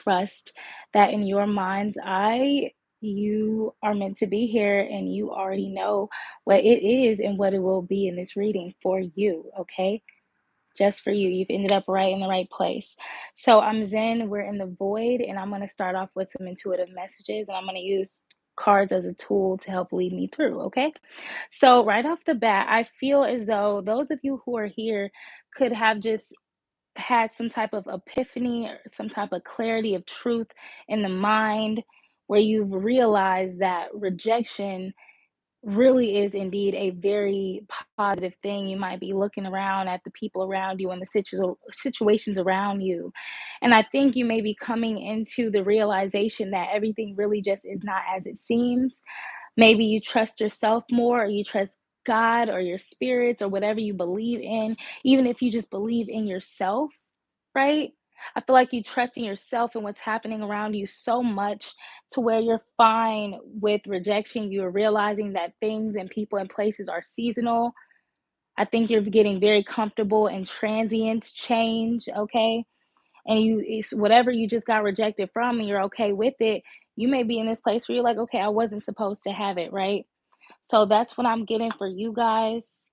trust that in your mind's eye, you are meant to be here and you already know what it is and what it will be in this reading for you, okay? Just for you. You've ended up right in the right place. So I'm Zen, we're in the void, and I'm going to start off with some intuitive messages, and I'm going to use cards as a tool to help lead me through, okay? So, right off the bat, I feel as though those of you who are here could have just had some type of epiphany or some type of clarity of truth in the mind where you've realized that rejection really is indeed a very positive thing. You might be looking around at the people around you and the situations around you. And I think you may be coming into the realization that everything really just is not as it seems. Maybe you trust yourself more, or you trust God or your spirits or whatever you believe in, even if you just believe in yourself, right? I feel like you trust in yourself and what's happening around you so much to where you're fine with rejection. You're realizing that things and people and places are seasonal. I think you're getting very comfortable in transient change, okay? And it's whatever you just got rejected from and you're okay with it. You may be in this place where you're like, okay, I wasn't supposed to have it, right? So that's what I'm getting for you guys,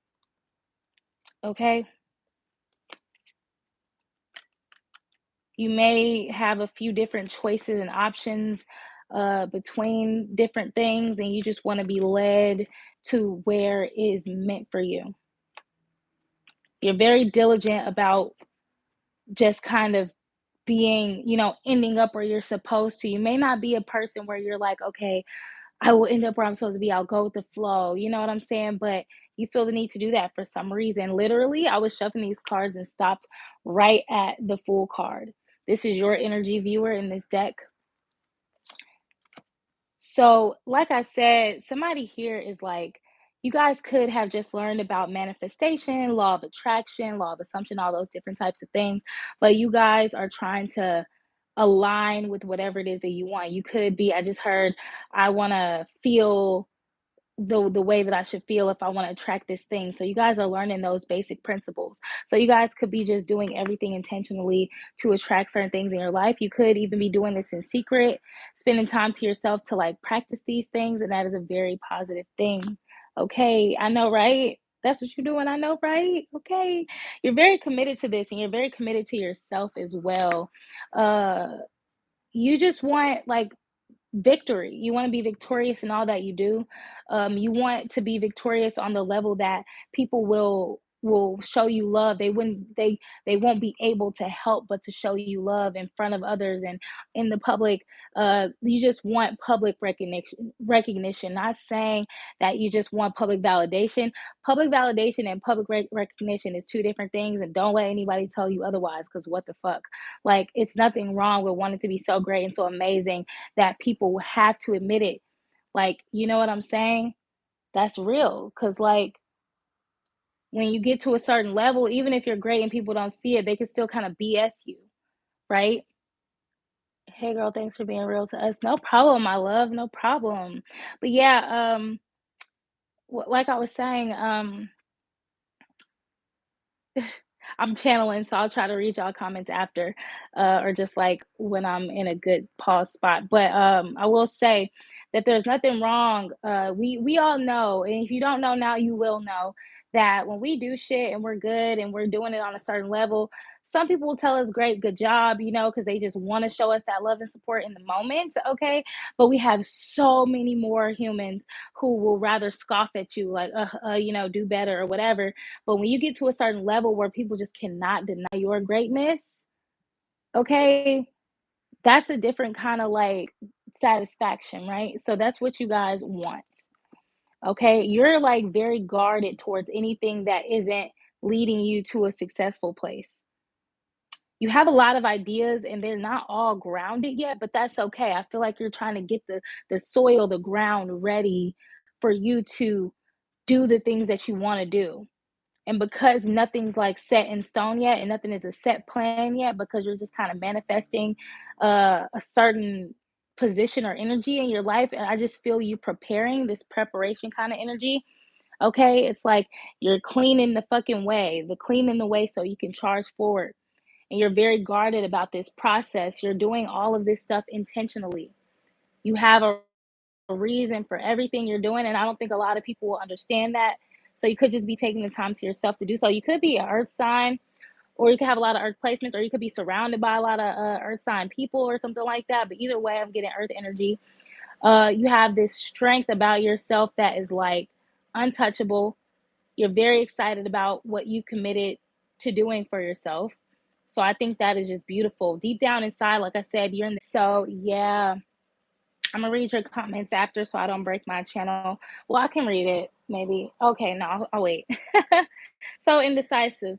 okay? You may have a few different choices and options between different things, and you just want to be led to where is meant for you. You're very diligent about just kind of being, ending up where you're supposed to. You may not be a person where you're like, okay, I will end up where I'm supposed to be. I'll go with the flow. You know what I'm saying? But you feel the need to do that for some reason. Literally, I was shuffling these cards and stopped right at the Fool card. This is your energy viewer in this deck. So, like I said, somebody here is like, you guys could have just learned about manifestation, law of attraction, law of assumption, all those different types of things, but you guys are trying to align with whatever it is that you want. You could be, I just heard, I want to feel the way that I should feel if I want to attract this thing. So you guys are learning those basic principles. So you guys could be just doing everything intentionally to attract certain things in your life. You could even be doing this in secret, spending time to yourself to like practice these things, and that is a very positive thing. Okay, I know, right? That's what you're doing. I know, right? Okay. You're very committed to this and you're very committed to yourself as well. Uh you just want like victory. You want to be victorious in all that you do. You want to be victorious on the level that people will show you love. They won't be able to help but to show you love in front of others and in the public. You just want public recognition. Not saying that you just want public validation. Public validation and public recognition is two different things, and don't let anybody tell you otherwise, because what the fuck. Like, it's nothing wrong with wanting to be so great and so amazing that people will have to admit it. Like, you know what I'm saying? That's real. Cause like when you get to a certain level, even if you're great and people don't see it, they can still kind of BS you, right? Hey girl, thanks for being real to us. No problem, my love, no problem. But yeah, like I was saying, I'm channeling, so I'll try to read y'all comments after, or just like when I'm in a good pause spot. But I will say that there's nothing wrong. We all know, and if you don't know now, you will know that when we do shit and we're good and we're doing it on a certain level, some people will tell us, "Great, good job," because they just want to show us that love and support in the moment. Okay, but we have so many more humans who will rather scoff at you, like, do better or whatever, but when you get to a certain level where people just cannot deny your greatness, okay, that's a different kind of like satisfaction, right? So that's what you guys want. Okay. You're like very guarded towards anything that isn't leading you to a successful place. You have a lot of ideas and they're not all grounded yet, but that's okay. I feel like you're trying to get the soil, the ground ready for you to do the things that you want to do. And because nothing's like set in stone yet and nothing is a set plan yet, because you're just kind of manifesting a certain position or energy in your life, and I just feel you preparing this preparation kind of energy. Okay, it's like you're cleaning the fucking way, the cleaning the way so you can charge forward. and you're very guarded about this process. You're doing all of this stuff intentionally. You have a reason for everything you're doing, and I don't think a lot of people will understand that. So you could just be taking the time to yourself to do so. You could be an earth sign, or you could have a lot of earth placements, or you could be surrounded by a lot of earth sign people or something like that. But either way, I'm getting earth energy. You have this strength about yourself that is like untouchable. You're very excited about what you committed to doing for yourself. So I think that is just beautiful. Deep down inside, like I said, you're in the, so yeah, I'm gonna read your comments after so I don't break my channel. Well, I can read it maybe. Okay, no, I'll wait. So indecisive.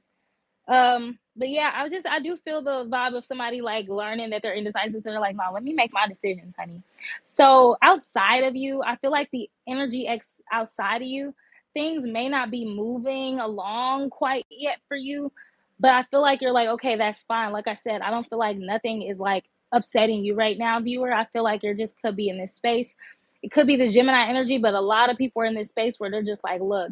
But yeah, I do feel the vibe of somebody like learning that they're indecisive. So they're like, no, let me make my decisions, honey. So outside of you, I feel like the energy outside of you, things may not be moving along quite yet for you, but I feel like you're like, okay, that's fine. Like I said, I don't feel like nothing is like upsetting you right now, viewer. I feel like you're just could be in this space. It could be the Gemini energy, but a lot of people are in this space where they're just like, look,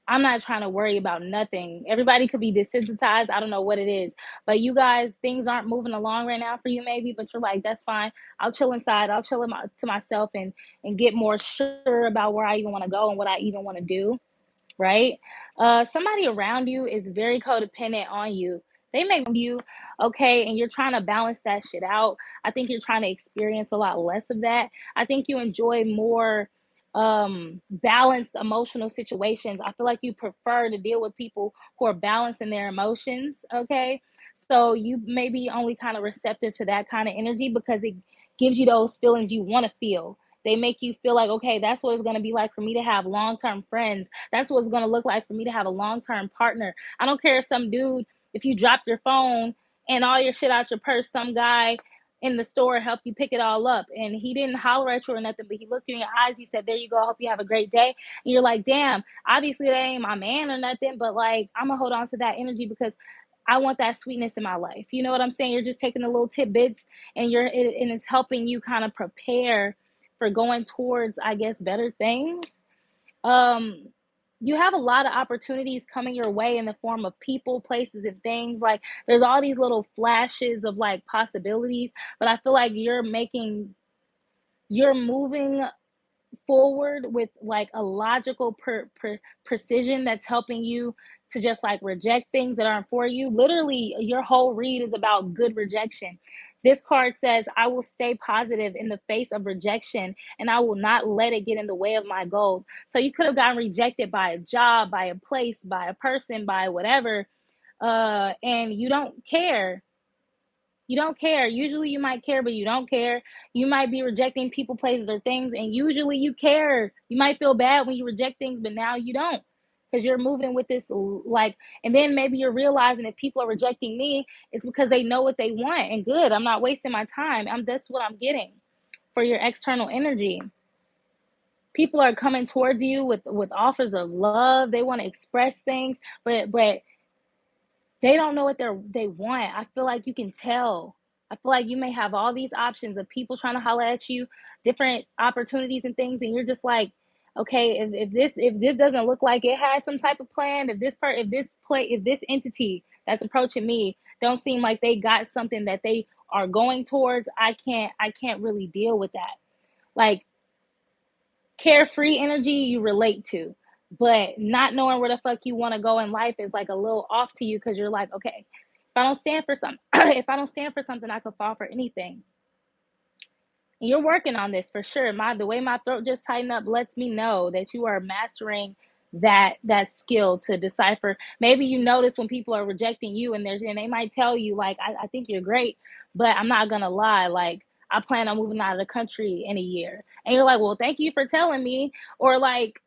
I'm not trying to worry about nothing. Everybody could be desensitized. I don't know what it is. But you guys, things aren't moving along right now for you, maybe, but you're like, that's fine. I'll chill inside. I'll chill to myself and get more sure about where I even want to go and what I even want to do, right? Somebody around you is very codependent on you. They may you, okay, and you're trying to balance that shit out. I think you're trying to experience a lot less of that. I think you enjoy more balanced emotional situations. I feel like you prefer to deal with people who are balanced in their emotions, okay? So you may be only kind of receptive to that kind of energy because it gives you those feelings you want to feel. They make you feel like, okay, that's what it's going to be like for me to have long term friends. That's what it's going to look like for me to have a long term partner. I don't care if some dude, if you drop your phone and all your shit out your purse, some guy in the store helped you pick it all up. And he didn't holler at you or nothing, but he looked you in your eyes. He said, there you go. I hope you have a great day. And you're like, damn, obviously that ain't my man or nothing, but like, I'm going to hold on to that energy because I want that sweetness in my life. You know what I'm saying? You're just taking the little tidbits and and it's helping you kind of prepare for going towards, I guess, better things. Um, you have a lot of opportunities coming your way in the form of people, places, and things. Like there's all these little flashes of like possibilities, but I feel like you're moving forward with like a logical precision that's helping you to just like reject things that aren't for you. Literally, your whole read is about good rejection. This card says, I will stay positive in the face of rejection and I will not let it get in the way of my goals. So you could have gotten rejected by a job, by a place, by a person, by whatever, and you don't care. You don't care. Usually you might care, but you don't care. You might be rejecting people, places, or things, and usually you care. You might feel bad when you reject things, but now you don't because you're moving with this like, and then maybe you're realizing if people are rejecting me, it's because they know what they want and good. I'm not wasting my time. That's what I'm getting for your external energy. People are coming towards you with offers of love. They want to express things, but they don't know what they want. I feel like you can tell. I feel like you may have all these options of people trying to holler at you, different opportunities and things, and you're just like, okay, if this doesn't look like it has some type of plan, if this entity that's approaching me don't seem like they got something that they are going towards, I can't really deal with that. Like carefree energy you relate to, but not knowing where the fuck you want to go in life is like a little off to you because you're like, okay, if I don't stand for something, if I don't stand for something, I could fall for anything. And you're working on this for sure. The way my throat just tightened up lets me know that you are mastering that skill to decipher. Maybe you notice when people are rejecting you and they might tell you like, I think you're great, but I'm not gonna lie, like I plan on moving out of the country in a year. And you're like, well, thank you for telling me. Or like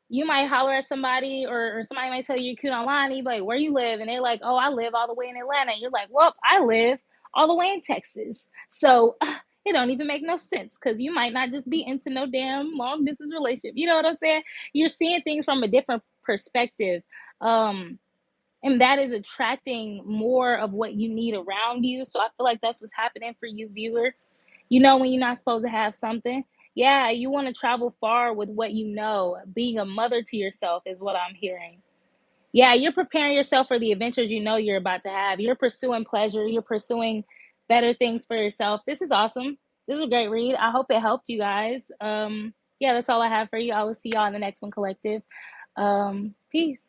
you might holler at somebody or somebody might tell you you're cute online and you're like, where you live? And they're like, oh, I live all the way in Atlanta. And you're like, well, I live all the way in Texas. So it don't even make no sense because you might not just be into no damn long distance relationship. You know what I'm saying? You're seeing things from a different perspective. Um, and that is attracting more of what you need around you. So I feel like that's what's happening for you, viewer. You know when you're not supposed to have something. Yeah, you want to travel far with what you know. Being a mother to yourself is what I'm hearing. Yeah, you're preparing yourself for the adventures you know you're about to have. You're pursuing pleasure, you're pursuing better things for yourself. This is awesome. This is a great read. I hope it helped you guys. Yeah, that's all I have for you. I will see y'all in the next one, collective. Peace.